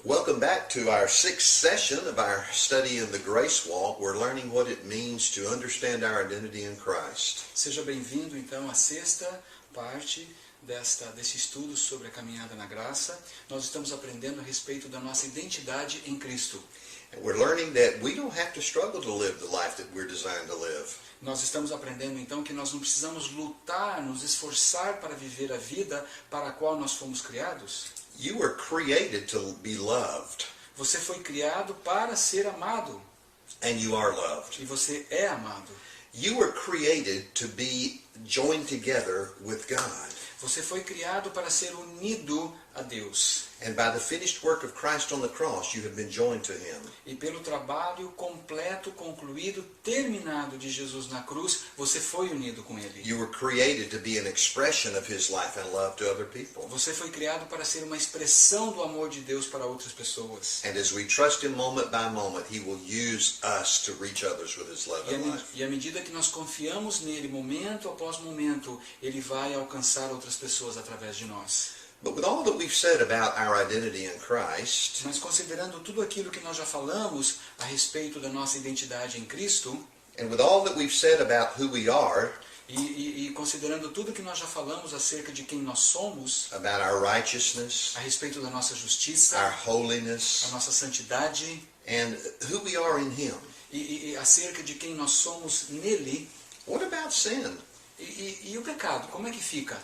Welcome back to our sixth session of our study in the Grace Walk. We're learning what it means to understand our identity in Christ. Seja bem-vindo então à sexta parte desse estudo sobre a caminhada na graça. Nós estamos aprendendo a respeito da nossa identidade em Cristo. And we're learning that we don't have to struggle to live the life that we're designed to live. Nós estamos aprendendo então que nós não precisamos lutar, nos esforçar para viver a vida para a qual nós fomos criados. You were created to be loved. Você foi criado para ser amado. And you are loved. E você é amado. You were created to be joined together with God. Você foi criado para ser unido a Deus. And by the finished work of Christ on the cross, you have been joined to Him. E pelo trabalho completo, concluído, terminado de Jesus na cruz, você foi unido com Ele. You were created to be an expression of His life and love to other people. Você foi criado para ser uma expressão do amor de Deus para outras pessoas. And as we trust Him moment by moment, He will use us to reach others with His love and life. E à medida que nós confiamos nele, momento após momento, Ele vai alcançar outras pessoas através de nós. But with all that we've said about our identity in Christ, Mas considerando tudo aquilo que nós já falamos a respeito da nossa identidade em Cristo, and with all that we've said about who we are, e considerando tudo que nós já falamos acerca de quem nós somos, about our righteousness, a respeito da nossa justiça, our a holiness, nossa santidade, and who we are in Him, e acerca de quem nós somos nele, what about sin? e o pecado, como é que fica?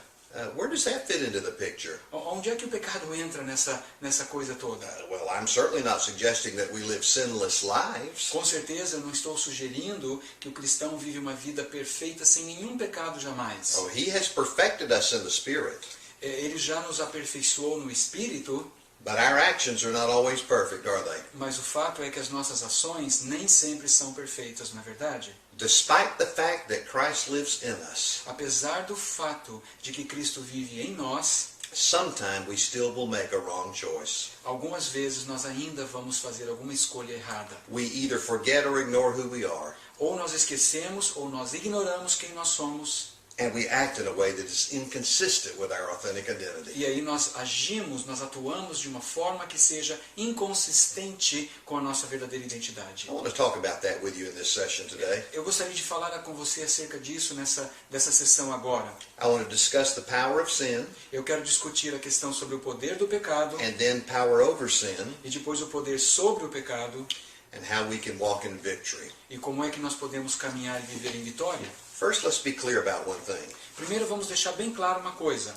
Where does that fit into the picture? Onde é que o pecado entra nessa coisa toda? Well, I'm certainly not suggesting that we live sinless lives. Com certeza eu não estou sugerindo que o cristão vive uma vida perfeita sem nenhum pecado jamais. Oh, He has perfected us in the Spirit, Ele já nos aperfeiçoou no Espírito, but our actions are not always perfect, are they? mas o fato é que as nossas ações nem sempre são perfeitas, não é verdade? Despite the fact that Christ lives in us, Apesar do fato de que Cristo vive em nós, sometime we still will make a wrong choice. algumas vezes nós ainda vamos fazer alguma escolha errada. We either forget or ignore who we are, Ou nós esquecemos ou nós ignoramos quem nós somos. and we act in a way that is inconsistent with our authentic identity. E aí nós agimos, nós atuamos de uma forma que seja inconsistente com a nossa verdadeira identidade. I want to talk about that with you in this session today. Eu gostaria de falar com você acerca disso dessa sessão agora. I want to discuss the power of sin, Eu quero discutir a questão sobre o poder do pecado and then power over sin, e depois o poder sobre o pecado and how we can walk in victory. e como é que nós podemos caminhar e viver em vitória. First, let's be clear about one thing. Primeiro vamos deixar bem claro uma coisa.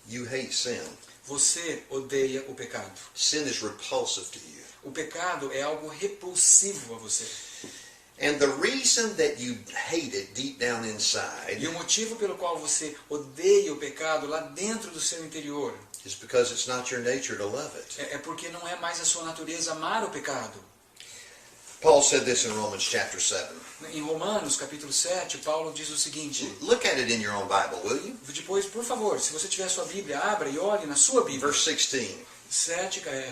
You hate sin. Você odeia o pecado. Sin is repulsive to you. O pecado é algo repulsivo a você. And the reason that you hate it deep down E inside o motivo pelo qual você odeia o pecado lá dentro do seu interior is because it's not your nature to love it. é porque não é mais a sua natureza amar o pecado. Paul said this in Romans chapter 7. Em Romanos, capítulo 7, Paulo diz o seguinte. Look at it in your own Bible, will you? Depois, por favor, se você tiver sua Bíblia, abra e olhe na sua Bíblia. Verse 16.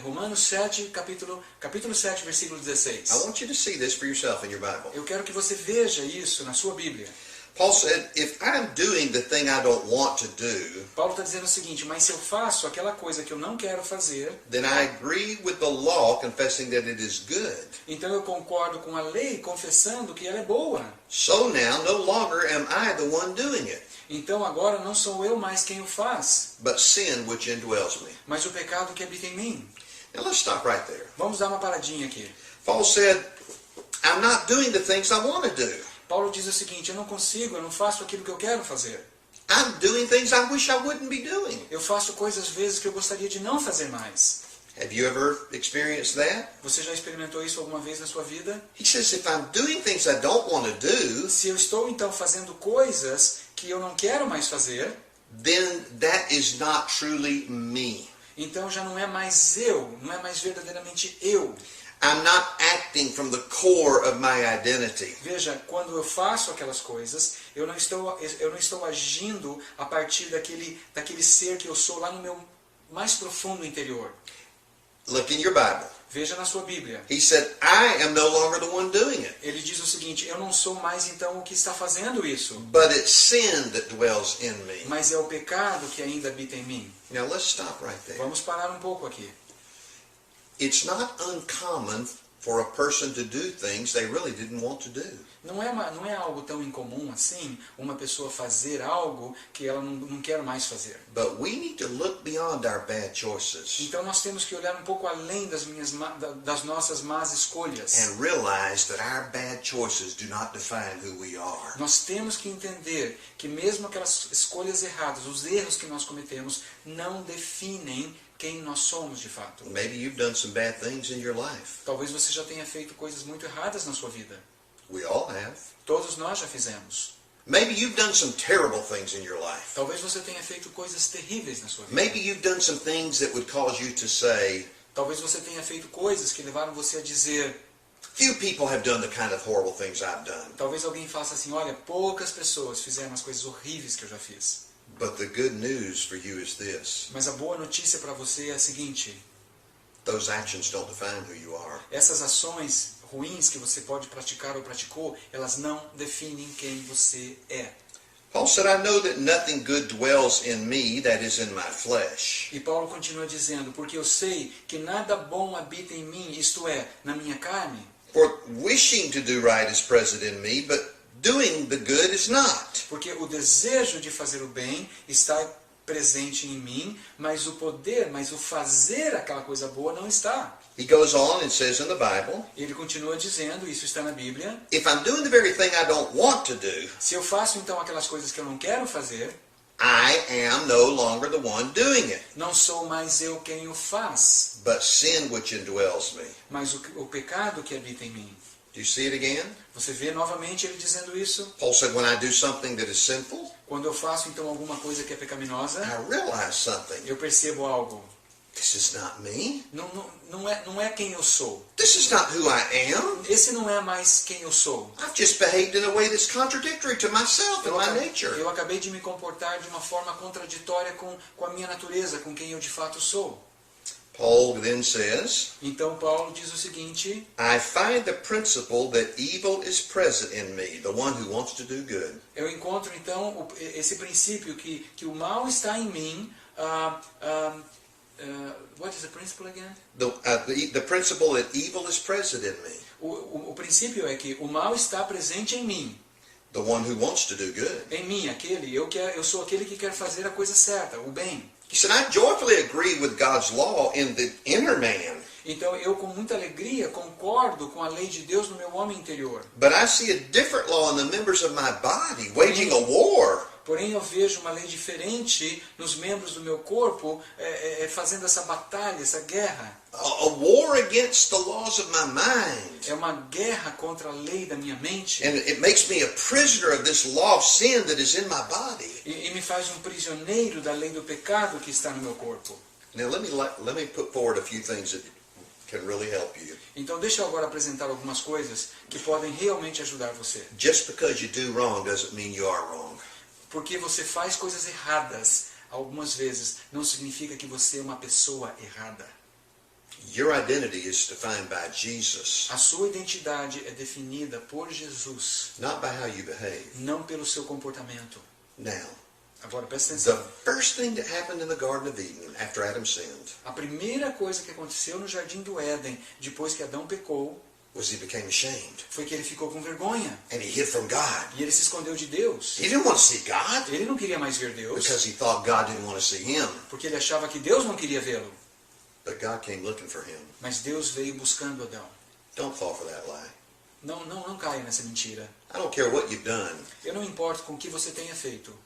Romanos 7, capítulo 7, versículo 16. I want you to see this for yourself in your Bible. Eu quero que você veja isso na sua Bíblia. Paul said, if I'm doing the thing I don't want to do, Paulo está dizendo o seguinte, mas se eu faço aquela coisa que eu não quero fazer, then I agree with the law, confessing that it is good. então eu concordo com a lei, confessando que ela é boa. So now, no longer am I the one doing it, Então agora não sou eu mais quem o faz, but sin which indwells me. mas o pecado que habita em mim. Now let's stop right there. Vamos dar uma paradinha aqui. Paul said, I'm not doing the things I want to do. Paulo diz o seguinte, eu não faço aquilo que eu quero fazer. I'm doing things I wish I wouldn't be doing. Eu faço coisas às vezes que eu gostaria de não fazer mais. Have you ever experienced that? Você já experimentou isso alguma vez na sua vida? He says, if I'm doing things I don't want to do, Se eu estou então fazendo coisas que eu não quero mais fazer, then that is not truly me. então já não é mais eu, não é mais verdadeiramente eu. I'm not acting from the core of my identity. Veja, quando eu faço aquelas coisas, eu não estou agindo a partir daquele ser que eu sou lá no meu mais profundo interior. Look in your Bible. Veja na sua Bíblia. He said, I am no longer the one doing it, Ele diz o seguinte, eu não sou mais então o que está fazendo isso, but it's sin that dwells in me. mas é o pecado que ainda habita em mim. Now let's stop right there. Vamos parar um pouco aqui. it's not uncommon for a person to do things they really didn't want to do. Não é algo tão incomum assim, uma pessoa fazer algo que ela não quer mais fazer. But we need to look beyond our bad choices Então nós temos que olhar um pouco além das nossas más escolhas. and realize that our bad choices do not define who we are. Nós temos que entender que mesmo aquelas escolhas erradas, os erros que nós cometemos, não definem quem nós somos de fato. Maybe you've done some bad things in your life. Talvez você já tenha feito coisas muito erradas na sua vida. We all have. Todos nós já fizemos. Maybe you've done some terrible things in your life. Talvez você tenha feito coisas terríveis na sua vida. Maybe you've done some things that would cause you to say, Talvez você tenha feito coisas que levaram você a dizer, few people have done the kind of horrible things I've done. talvez alguém faça assim, olha, poucas pessoas fizeram as coisas horríveis que eu já fiz. But the good news for you is this. Mas a boa notícia para você é a seguinte, Those actions don't define who you are. essas ações ruins que você pode praticar ou praticou, elas não definem quem você é. Paul said, I know that nothing good dwells in me, that is in my flesh. E Paulo continua dizendo, porque eu sei que nada bom habita em mim, isto é, na minha carne. For wishing to do right is present in me, but doing the good is not. Porque o desejo de fazer o bem está presente em mim, mas o fazer aquela coisa boa não está. He goes on and says in the Bible, Ele continua dizendo, isso está na Bíblia, if I'm doing the very thing I don't want to do, se eu faço então aquelas coisas que eu não quero fazer, I am no longer the one doing it, não sou mais eu quem o faz, but sin which indwells me. mas o pecado que habita em mim. Do you see it again? Você vê novamente ele dizendo isso? Paul said, when I do something that is sinful, Quando eu faço então alguma coisa que é pecaminosa, I realize something. eu percebo algo. This is not me. Não é quem eu sou. This is not who I am. Esse não é mais quem eu sou. I've just behaved in a way that's contradictory to myself and my nature. Eu acabei de me comportar de uma forma contraditória com a minha natureza, com quem eu de fato sou. Paul then says, Então Paulo diz o seguinte, I find the principle that evil is present in me, the one who wants to do good. eu encontro então esse princípio que o mal está em mim. What is the principle again? The principle that evil is present in me, O princípio é que o mal está presente em mim. the one who wants to do good. Em mim, eu sou aquele que quer fazer a coisa certa, o bem. He said, I joyfully agree with God's law in the inner man, Então eu com muita alegria concordo com a lei de Deus no meu homem interior. but I see a different law in the members of my body, waging a war. Porém eu vejo uma lei diferente nos membros do meu corpo fazendo essa batalha, essa guerra. A war against the laws of my mind. É uma guerra contra a lei da minha mente. And it makes me a prisoner of this law of sin that is in my body. E me faz um prisioneiro da lei do pecado que está no meu corpo. Now let me put forward a few things that can really help you. Então deixa eu agora apresentar algumas coisas que podem realmente ajudar você. Just because you do wrong doesn't mean you are wrong. Porque você faz coisas erradas algumas vezes não significa que você é uma pessoa errada. Your identity is defined by Jesus, A sua identidade é definida por Jesus, not by how you behave. não pelo seu comportamento. Now, Agora presta the atenção. first thing that happened in the Garden of Eden after Adam sinned A primeira coisa que aconteceu no Jardim do Éden, depois que Adão pecou, was he became ashamed foi que ele ficou com vergonha. and he hid from God. E ele se escondeu de Deus. He didn't want to see God Ele não queria mais ver Deus, because he thought God didn't want to see him. porque ele achava que Deus não queria vê-lo. But God came looking for him. Mas Deus veio buscando Adão. Don't fall for that lie. Não caia nessa mentira. I don't care what you've done. Eu não importo com o que você tenha feito.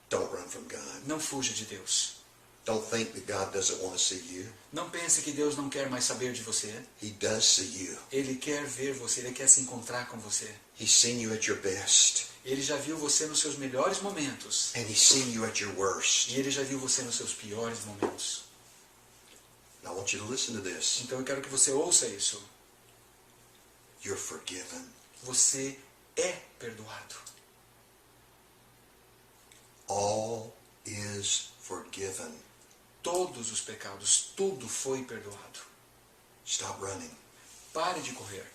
Don't run from God. Não fuja de Deus. Don't think that God doesn't want to see you. Não pense que Deus não quer mais saber de você. He does see you. Ele quer ver você, Ele quer se encontrar com você. He's seen you at your best. Ele já viu você nos seus melhores momentos. And he's seen you at your worst. E Ele já viu você nos seus piores momentos. Now I want you to listen to this. Então eu quero que você ouça isso. You're forgiven. Você é perdoado. All is forgiven. Todos os pecados, tudo foi perdoado. Stop running. Pare de correr.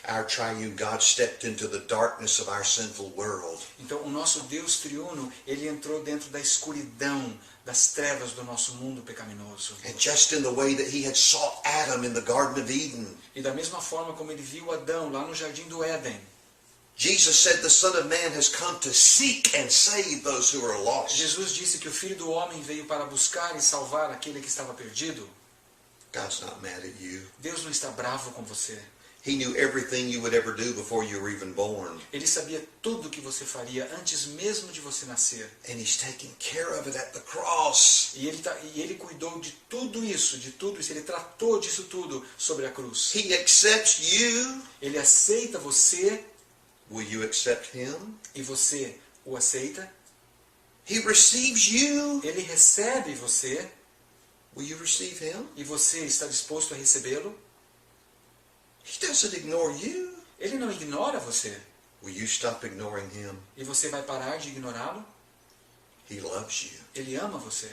our triune God stepped into the darkness of our sinful world. Então, o nosso Deus triuno, ele entrou dentro da escuridão, das trevas do nosso mundo pecaminoso. And just in the way that he had sought Adam in the Garden of Eden, E da mesma forma como ele viu Adão lá no Jardim do Éden, Jesus said the Son of Man has come to seek and save those who are lost. Jesus disse que o Filho do Homem veio para buscar e salvar aquele que estava perdido. God's not mad at you. Deus não está bravo com você. He knew everything you would ever do before you were even born. Ele sabia tudo o que você faria antes mesmo de você nascer. And he's taking care of it at the cross. E ele cuidou de tudo isso, ele tratou disso tudo sobre a cruz. He accepts you. Ele aceita você Will you accept him? e você o aceita. He receives you. Ele recebe você Will you receive him? e você está disposto a recebê-lo. He doesn't ignore you. Ele não ignora você. Will you stop ignoring him? E você vai parar de ignorá-lo. He loves you. Ele ama você.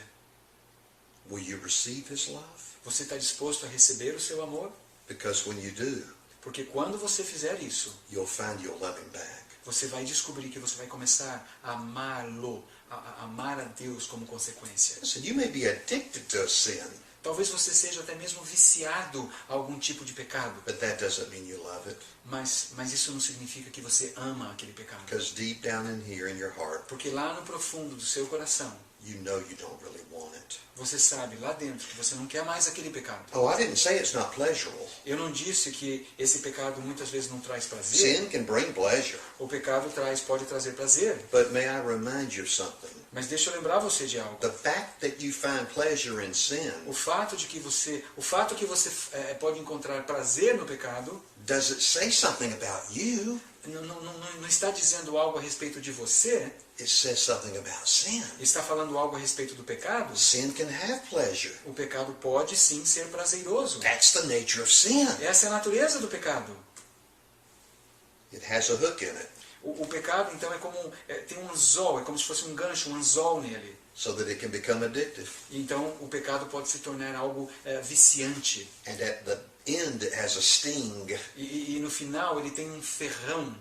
Will you receive his love? Você está disposto a receber o seu amor? Because when you do, Porque quando você fizer isso, you'll find you'll love him back. você vai descobrir que você vai começar a amá-lo, a amar a Deus como consequência. Listen, you may be addicted to a sin, Talvez você seja até mesmo viciado a algum tipo de pecado, but that doesn't mean you love it. mas isso não significa que você ama aquele pecado. Because deep down in here in your heart, Porque lá no profundo do seu coração, you know you don't really want it. você sabe lá dentro que você não quer mais aquele pecado. Oh, I didn't say it's not pleasurable. Eu não disse que esse pecado muitas vezes não traz prazer. Sin can bring pleasure. O pecado pode trazer prazer. But may I remind you of something? Mas deixa eu lembrar você de algo. The fact that you find pleasure in sin O fato que você pode encontrar prazer no pecado does it say something about you? não está dizendo algo a respeito de você. It says something about sin. Está falando algo a respeito do pecado. Sin can have pleasure. O pecado pode sim ser prazeroso. That's the nature of sin. Essa é a natureza do pecado. It has a hook in it O pecado então tem um anzol, é como se fosse um gancho, um anzol nele. so that it can become addictive. Então o pecado pode se tornar algo viciante. And at the end it has a sting. E no final ele tem um ferrão.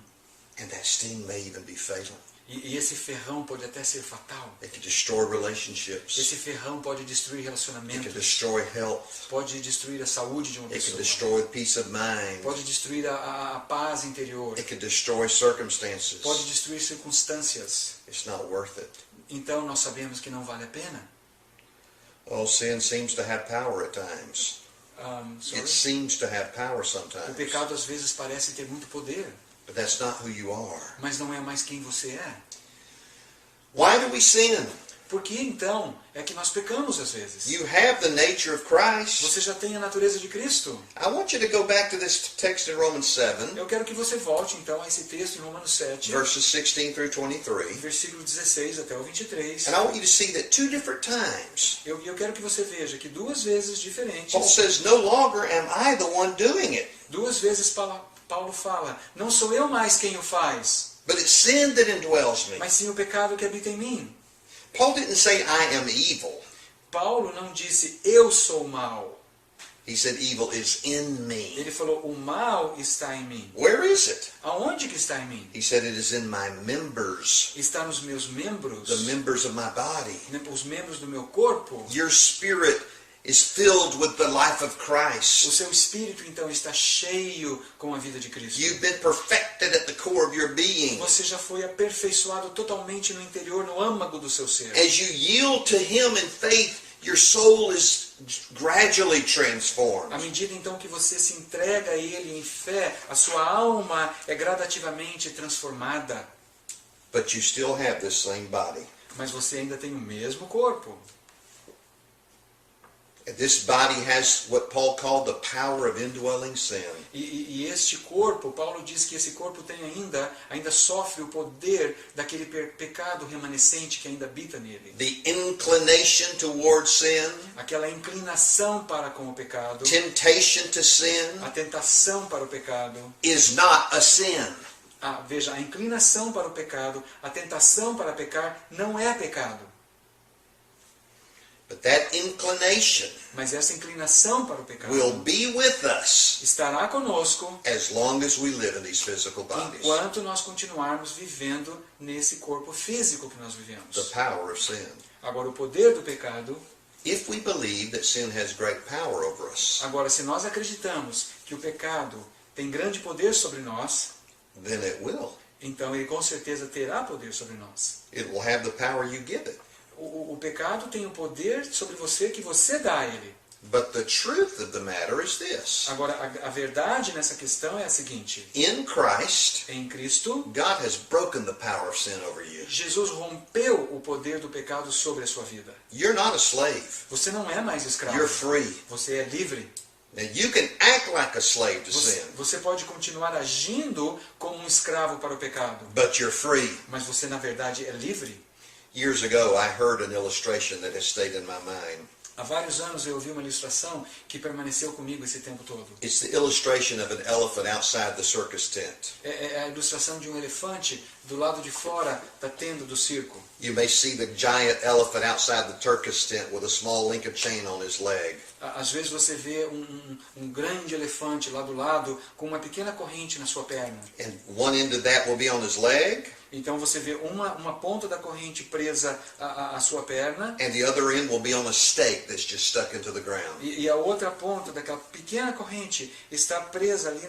And that sting may even be fatal. E esse ferrão pode até ser fatal. It can destroy relationships. Esse ferrão pode destruir It can relacionamentos. destroy health. Pode destruir a saúde de uma It can pessoa. destroy peace of mind. Pode destruir a paz interior. It can destroy circumstances. Pode destruir circunstâncias. It's not worth it. Então nós sabemos que não vale a pena. Oh, sin seems to have power at times. It seems to have power O sometimes. pecado às vezes parece ter muito poder, But that's not who you are. mas não é mais quem você é. Why do we sin? Por que então é que nós pecamos às vezes? You have the nature of Christ. Você já tem a natureza de Cristo. I want you to go back to this text in Romans 7, Eu quero que você volte então a esse texto em Romanos 7, verses 16 through 23. versículo 16 até o 23. And I want you to see that two different times, Eu quero que você veja que duas vezes diferentes, Paul says, no longer am I the one doing it, duas vezes Paulo fala, não sou eu mais quem o faz, but it's sin that indwells me. mas sim o pecado que habita em mim. Paul didn't say I am evil. Paulo não disse eu sou mal. He said evil is in me. Ele falou o mal está em mim. Where is it? Aonde que está em mim? He said it is in my members, Está nos meus membros, the members of my body. os membros do meu corpo. Your spirit is filled with the life of O Christ. seu espírito então está cheio com a vida de Cristo. You've been perfected at the core of your being. Você já foi aperfeiçoado totalmente no interior, no âmago do seu ser. As you yield to Him in faith, your soul is gradually transformed. À medida então que você se entrega a Ele em fé, a sua alma é gradativamente transformada. But you still have this same body. Mas você ainda tem o mesmo corpo. And this body has what Paul called the power of indwelling sin. E este corpo, Paulo diz que esse corpo tem ainda sofre o poder daquele pecado remanescente que ainda habita nele. The inclination towards sin, Aquela inclinação para com o pecado, temptation to sin, a tentação para o pecado. is not a sin. Veja, a inclinação para o pecado, a tentação para pecar não é pecado. But that inclination Mas essa inclinação para o pecado will be with us estará conosco as long as we live in these physical bodies. enquanto nós continuarmos vivendo nesse corpo físico que nós The vivemos. power of sin. Agora, o poder do pecado, If we believe that sin has great power over us, agora, se nós acreditamos que o pecado tem grande poder sobre nós, then it will. então ele com certeza terá poder sobre nós. It will have the power you give it. O pecado tem o poder sobre você que você dá a ele. But the truth of the matter is this. Agora, a verdade nessa questão é a seguinte. In Christ, Em Cristo, God has broken the power of sin over you. Jesus rompeu o poder do pecado sobre a sua vida. You're not a slave. Você não é mais escravo. You're free. Você é livre. Now you can act like a slave to sin, Você pode continuar agindo como um escravo para o pecado. but you're free. Mas você, na verdade, é livre. Years ago, I heard an illustration that has stayed in my mind. Há vários anos eu ouvi uma ilustração que permaneceu comigo esse tempo todo. It's the illustration of an elephant outside the circus tent. É a ilustração de um elefante do lado de fora da tenda do circo. You may see the giant elephant outside the circus tent with a small link of chain on his leg. Às vezes você vê um grande elefante lá do lado com uma pequena corrente na sua perna. And one end of that will be on his leg, Então você vê uma ponta da corrente presa à sua perna and the other end will be on a stake that's just stuck into the ground. e a outra ponta daquela pequena corrente está presa ali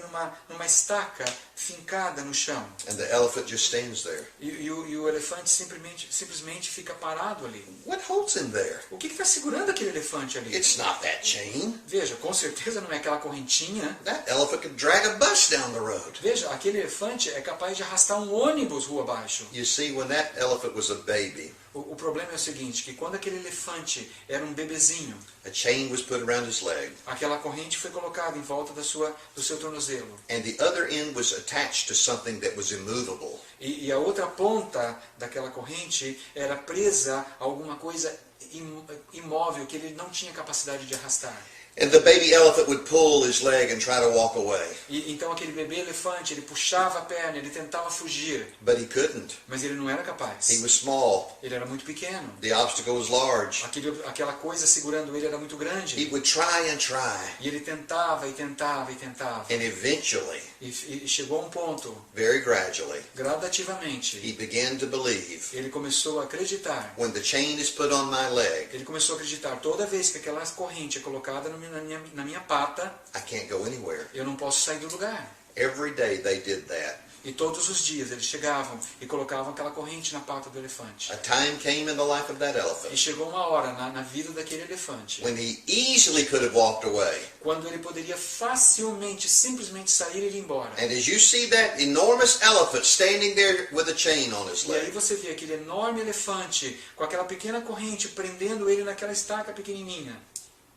numa estaca fincada no chão. And the elephant just stands there. E o elefante simplesmente fica parado ali. What holds him there? O que está segurando aquele elefante ali? It's not that chain. Veja, com certeza não é aquela correntinha. That elephant could drag a bus down the road. Veja, aquele elefante é capaz de arrastar um ônibus rua abaixo. You see, when that elephant was a baby, O problema é o seguinte, que quando aquele elefante era um bebezinho, a chain was put around his leg, aquela corrente foi colocada em volta do seu tornozelo. and the other end was attached to something that was immovable. E a outra ponta daquela corrente era presa a alguma coisa imóvel que ele não tinha capacidade de arrastar. And the baby elephant would pull his leg and try to walk away, E então aquele bebê elefante, ele puxava a perna, ele tentava fugir, but he couldn't. mas ele não era He capaz. was small. Ele era muito pequeno. The obstacle was large. Aquela coisa segurando ele era muito He grande. would try and try, E ele tentava e tentava e tentava. and eventually, E chegou a um ponto, very gradually, gradativamente, he began to believe, ele começou a acreditar. when the chain is put on my leg, Ele começou a acreditar, toda vez que aquela corrente é colocada na minha pata, I can't go anywhere. eu não posso sair do lugar. Every day they did that. E todos os dias eles chegavam e colocavam aquela corrente na pata do elefante. A time came in the life of that E elephant chegou uma hora na vida daquele elefante, when he easily could have walked away. quando ele poderia facilmente, simplesmente sair e ir embora. And as you see that enormous elephant standing there with a chain on his E aí leg, você vê aquele enorme elefante com aquela pequena corrente prendendo ele naquela estaca pequenininha.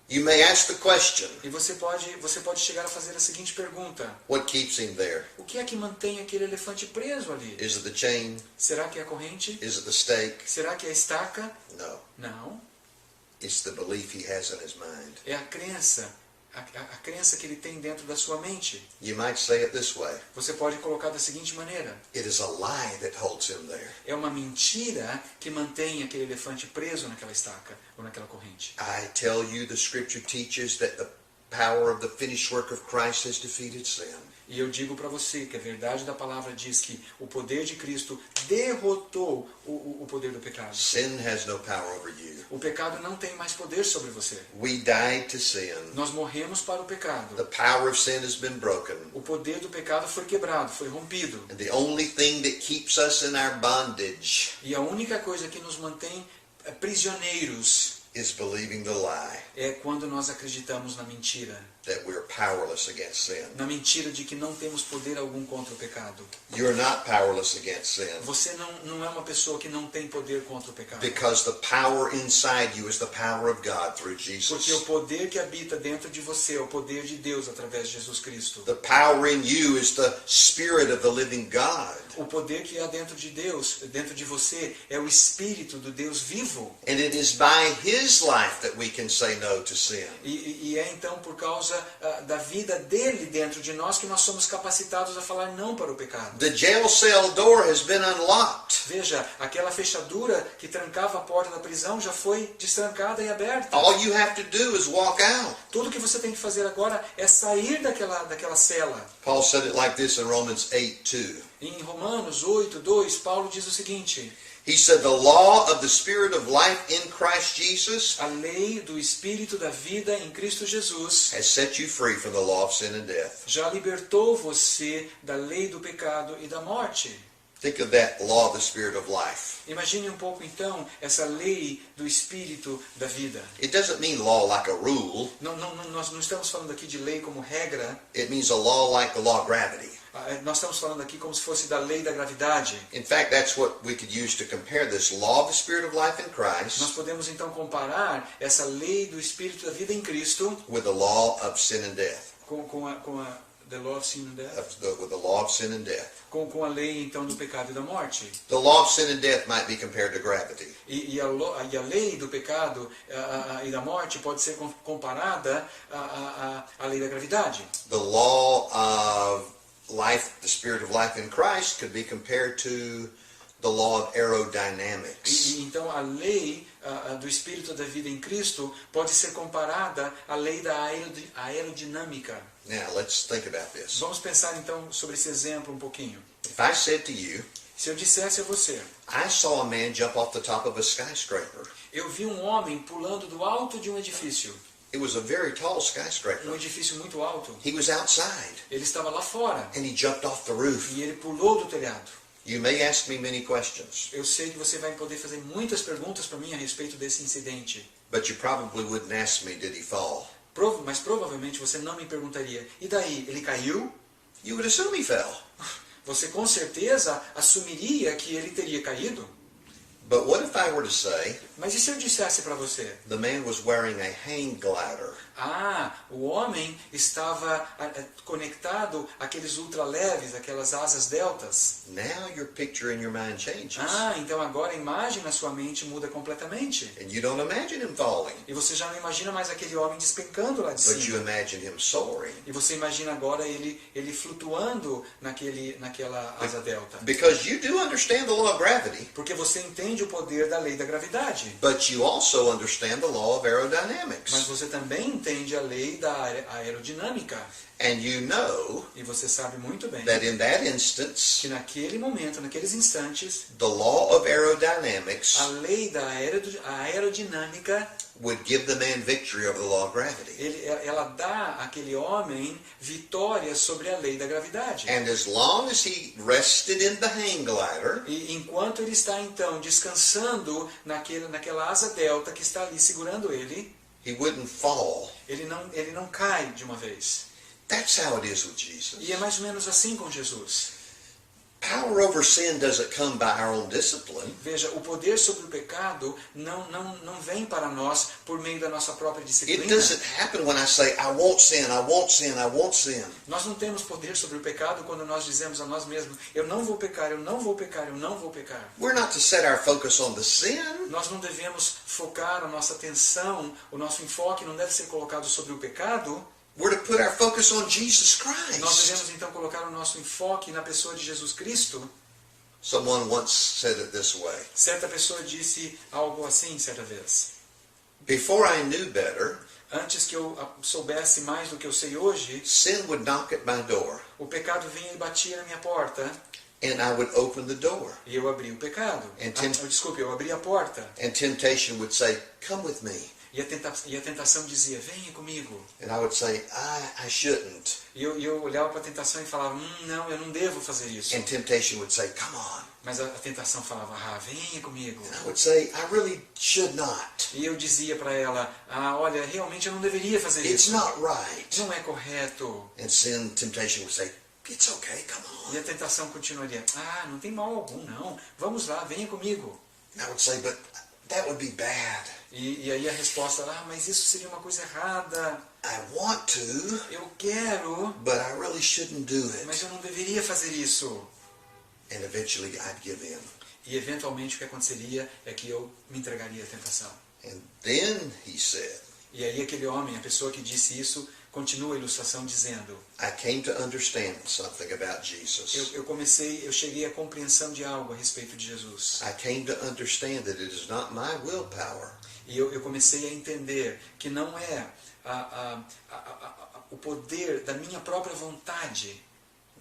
you may ask the question, E você pode chegar a fazer a seguinte pergunta: what keeps him there? o que é que mantém aquele elefante preso ali? Is it the chain? Será que é a corrente? Is it the stake? Será que é a estaca? No. Não. It's the belief he has in his mind. É a crença. A crença que ele tem dentro da sua mente. You might say it this way. Você pode colocar da seguinte maneira: It is a lie that holds him there. é uma mentira que mantém aquele elefante preso naquela estaca ou naquela corrente. I tell you, the scripture teaches that the power of the finished work of Christ has defeated sin. E eu digo para você que a verdade da palavra diz que o poder de Cristo derrotou o poder do pecado. Sin has no power over you. O pecado não tem mais poder sobre você. We died to sin. Nós morremos para o pecado. The power of sin has been broken. O poder do pecado foi quebrado, foi rompido. And the only thing that keeps us in our bondage E a única coisa que nos mantém prisioneiros is believing the lie é quando nós acreditamos na mentira. that we're powerless against sin. Na mentira de que não temos poder algum contra o pecado. You're not powerless against sin Você não é uma pessoa que não tem poder contra o pecado. because the power inside you is the power of God through Porque o Jesus. poder que habita dentro de você é o poder de Deus através de Jesus Cristo. The power in you is the Spirit of the living God. O poder que há dentro de Deus, dentro de você, é o Espírito do Deus vivo. And it is by His his life that we can say no to sin. E é então por causa da vida dele dentro de nós que nós somos capacitados a falar não para o pecado. The jail cell door has been unlocked. Veja, aquela fechadura que trancava a porta da prisão já foi destrancada e aberta. All you have to do is walk out. Tudo que você tem que fazer agora é sair daquela cela. Paul said it like this in Romans 8:2. Em Romanos 8:2, Paulo diz o seguinte: He said, the law of the Spirit of life in Christ Jesus a lei do Espírito da vida em Cristo Jesus has set you free from the law of sin and death. já libertou você da lei do pecado e da morte. Think of that law of the Spirit of life. Imagine um pouco então essa lei do Espírito da vida. It doesn't mean law like a rule. Nós não estamos falando aqui de lei como regra. It means a law like the law of gravity. Nós estamos falando aqui como se fosse da lei da gravidade. In fact, that's what we could use to compare this law of the Spirit of life in Nós Christ podemos então comparar essa lei do Espírito da vida em Cristo with the law of sin and death. com a the law of sin and death, With the law of sin and death. com a lei então do pecado e da morte. The law of sin and death might be compared to gravity. E a lei do pecado e da morte pode ser comparada à lei da gravidade. The law of life, the Spirit of life in Christ, could be compared to the law of aerodynamics. E então a lei do Espírito da vida em Cristo pode ser comparada à lei da aerodinâmica. Now, let's think about this. Vamos pensar então sobre esse exemplo um pouquinho. If I said to you, Se eu dissesse a você, I saw a man jump off the top of a skyscraper. eu vi um homem pulando do alto de um edifício, It was a very tall skyscraper. um edifício muito alto. He was outside, Ele estava lá fora and he jumped off the roof. e ele pulou do telhado. You may ask me many questions, Eu sei que você vai poder fazer muitas perguntas para mim a respeito desse incidente. but you probably wouldn't ask me, did he fall? Mas provavelmente você não me perguntaria, e daí, ele caiu? You would assume he fell. Você com certeza assumiria que ele teria caído? But what if I were to say, Mas e se eu dissesse para você, the man was wearing a hang glider? o homem estava conectado àqueles ultraleves, aquelas asas deltas. Now your picture in your mind changes. Então agora a imagem na sua mente muda completamente. And you don't imagine him falling, E você já não imagina mais aquele homem despencando lá de but you cima. imagine him soaring. E você imagina agora ele flutuando naquela asa delta. Because you do understand the law of gravity, Porque você entende o poder da lei da gravidade. but you also understand the law of aerodynamics. Mas você também entende a lei da aerodinâmica. And you know E você sabe muito bem that in that instance, que naquele momento, naqueles instantes, the law of aerodynamics a lei da aerodinâmica, would give the man victory over the law of gravity. ela dá àquele homem vitória sobre a lei da gravidade. And as long as he rested in the hang glider, E enquanto ele está então descansando naquela asa delta que está ali segurando ele, he wouldn't fall. ele não cai de uma vez. That's how it is with Jesus. E é mais ou menos assim com Jesus. Power over sin doesn't come by our own discipline. Veja, o poder sobre o pecado não vem para nós por meio da nossa própria It disciplina. doesn't happen when I say, I won't sin, I won't sin, I won't sin. Nós não temos poder sobre o pecado quando nós dizemos a nós mesmos, eu não vou pecar, eu não vou pecar, eu não vou pecar. We're not to set our focus on the sin. Nós não devemos focar a nossa atenção, o nosso enfoque não deve ser colocado sobre o pecado. We're to put our focus on Jesus Nós Christ. devemos então colocar o nosso enfoque na pessoa de Jesus Cristo. Someone once said it this way. Certa pessoa disse algo assim certa vez. Before I knew better, Antes que eu soubesse mais do que eu sei hoje, sin would knock at my door, o pecado vinha e batia na minha porta and I would open the door. e eu abria o pecado. Desculpe, eu abria a porta. And temptation would say, come with me. E a tentação dizia, venha comigo. And I would say, I shouldn't. E eu olhava para a tentação e falava, não, eu não devo fazer isso. And temptation would say, come on. Mas a tentação falava, venha comigo. And I would say, I really should not. E eu dizia para ela, olha, realmente eu não deveria fazer It's isso. not right. Não é correto. And sin, temptation would say, it's okay, come E on. a tentação continuaria, não tem mal algum, não. Vamos lá, venha comigo. And I would say, but that would be bad. E aí a resposta, mas isso seria uma coisa errada. I want to, Eu quero, but I really shouldn't do mas it. eu não deveria fazer isso. And eventually I'd give in. E eventualmente o que aconteceria é que eu me entregaria à tentação. And then he said, E aí aquele homem, a pessoa que disse isso, continua a ilustração dizendo: I came to understand something about Jesus. eu cheguei à compreensão de algo a respeito de Jesus. I came to understand that it is not my willpower, E eu comecei a entender que não é o poder da minha própria vontade,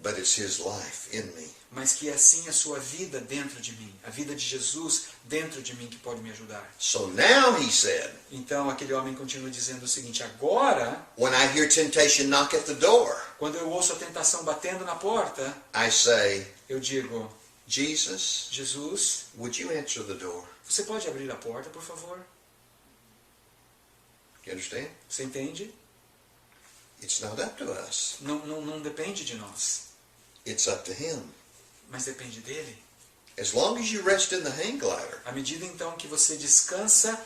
but it's his life in me. mas que é sim a sua vida dentro de mim, a vida de Jesus dentro de mim que pode me ajudar. So now he said, Então aquele homem continua dizendo o seguinte: agora, when I hear temptation knock at the door, quando eu ouço a tentação batendo na porta, I say, eu digo: Jesus, Jesus, would you answer the door? você pode abrir a porta, por favor? You understand? Você entende? It's not up to us. Não depende de nós, It's up to him. mas depende dele. As long as you rest in the hang glider, À medida então que você descansa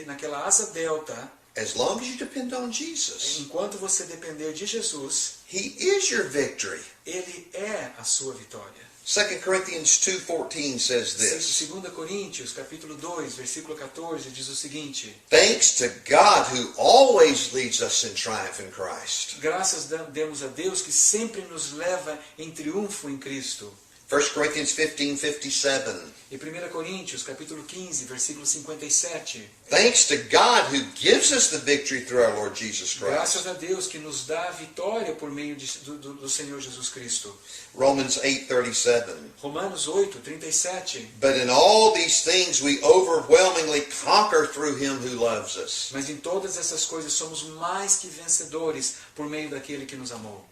naquela asa delta, as long as you depend on Jesus, enquanto você depender de Jesus, he is your victory. ele é a sua vitória. 2 Corinthians 2:14 says this, 2 Coríntios, capítulo 2, versículo 14, diz o seguinte: thanks to God who always leads us in triumph in Christ. graças demos a Deus que sempre nos leva em triunfo em Cristo. 1 Corinthians 15:57. E 1 Coríntios, capítulo 15, versículo 57. Thanks to God who gives us the victory through our Lord Jesus Christ. Graças a Deus que nos dá a vitória por meio do Senhor Jesus Cristo. Romans 8:37. Romanos 8, 37. But in all these things we overwhelmingly conquer through him who loves us. Mas em todas essas coisas somos mais que vencedores por meio daquele que nos amou.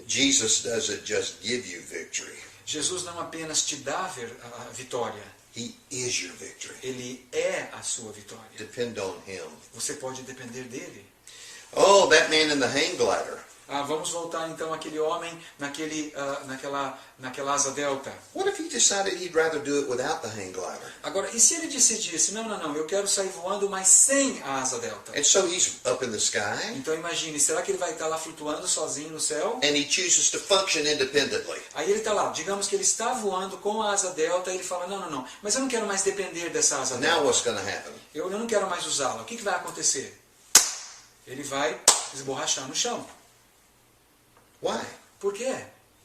Jesus doesn't just give you victory. Jesus não apenas te dá a vitória, He is your victory. ele é a sua vitória. Depend on him. Você pode depender dele. Oh, that man in the hang glider. Vamos voltar então àquele homem naquela asa delta. What if he decided he'd rather do it without the hang glider? Agora, e se ele decidisse, não, eu quero sair voando, mas sem a asa delta? And so he's up in the sky, Então imagine, será que ele vai estar lá flutuando sozinho no céu? and he chooses to function independently. Aí ele está lá, digamos que ele está voando com a asa delta, e ele fala, não, mas eu não quero mais depender dessa asa Now delta. what's going to happen? Eu não quero mais usá-la. O que vai acontecer? Ele vai esborrachar no chão. Why? Por quê?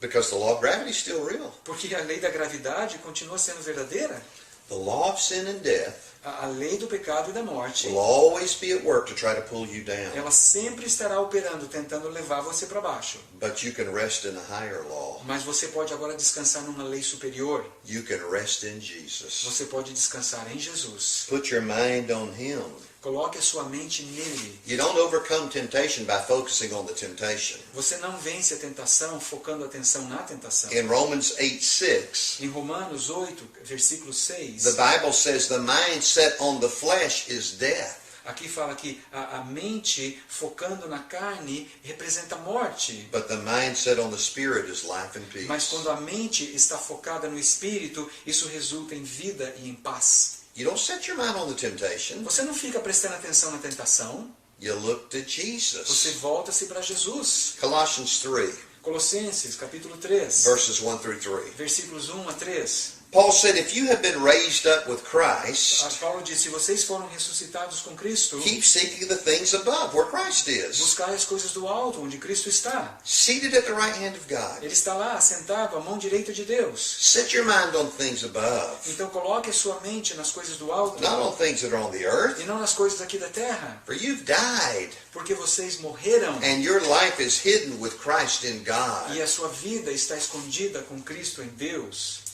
Because the law of gravity is still real. Porque a lei da gravidade continua sendo verdadeira. The law of sin and death A lei do pecado e da morte, will always be at work to try to pull you down. ela sempre estará operando, tentando levar você para baixo. But you can rest in a higher law. Mas você pode agora descansar numa lei superior. You can rest in Jesus. Você pode descansar em Jesus. Put your mind on him. Coloque a sua mente nele. You don't overcome temptation by focusing on the temptation. Você não vence a tentação focando a atenção na tentação. In Romans 8:6, Em Romanos 8, versículo 6, the Bible says the mind set on the flesh is death. aqui fala que a mente focando na carne representa a morte. But the mind set on the spirit is life and peace. Mas quando a mente está focada no espírito, isso resulta em vida e em paz. You don't set your mind on the temptation. Você não fica prestando atenção na tentação, You look to você Jesus. volta-se para Jesus. Colossians 3, Colossenses, capítulo 3, verses 1 through 3. versículos 1 a 3. Paul said, if you have been raised up with Christ, Paulo diz, se vocês foram ressuscitados com Cristo, keep seeking the things above, where Christ is, buscai as coisas do alto, onde Cristo está. seated at the right hand of God. Ele está lá, sentado à mão direita de Deus. Set your mind on things above, Então coloque a sua mente nas coisas do alto not on things that are on the earth, e não nas coisas aqui da terra, for you've died, porque vocês morreram and your life is hidden with Christ in God. e a sua vida está escondida com Cristo em Deus.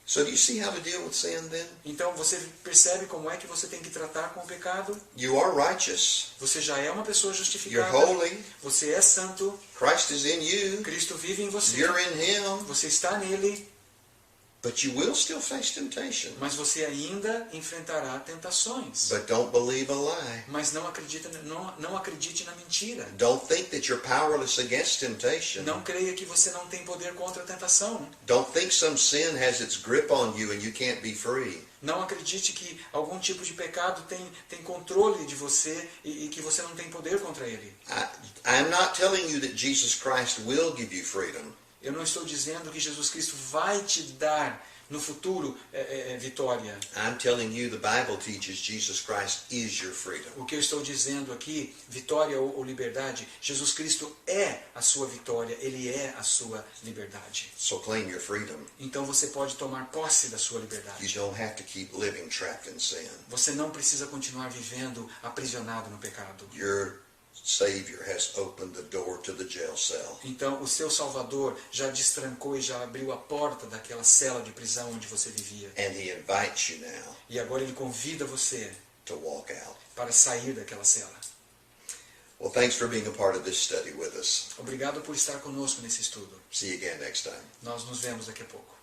So do you see how to deal with sin then? Então você percebe como é que você tem que tratar com o pecado? You are righteous, Você já é uma pessoa you're justificada, holy, você é santo, Christ is in you, Cristo vive em você, you're in Him, você está nele, but you will still face temptation. mas você ainda enfrentará tentações. But don't believe a lie. Mas não acredite na mentira. Don't think that you're powerless against temptation. Não creia que você não tem poder contra a tentação. Don't think some sin has its grip on you and you can't be free. Não acredite que algum tipo de pecado tem controle de você e que você não tem poder contra ele. I'm not telling you that Jesus Christ will give you freedom. Eu não estou dizendo que Jesus Cristo vai te dar No futuro, vitória. I'm telling you, the Bible teaches Jesus Christ is your freedom. O que eu estou dizendo aqui, vitória ou liberdade, Jesus Cristo é a sua vitória, Ele é a sua liberdade. So claim your freedom. Então você pode tomar posse da sua You liberdade. don't have to keep living trapped in sin. Você não precisa continuar vivendo aprisionado no pecado. Your Savior has opened the door to the jail cell. Então o seu Salvador já destrancou e já abriu a porta daquela cela de prisão onde você vivia. And He invites you now E agora Ele convida você to walk out. para sair daquela cela. Well, thanks for being a part of this study with us. Obrigado por estar conosco nesse estudo. See you again next time. Nós nos vemos daqui a pouco.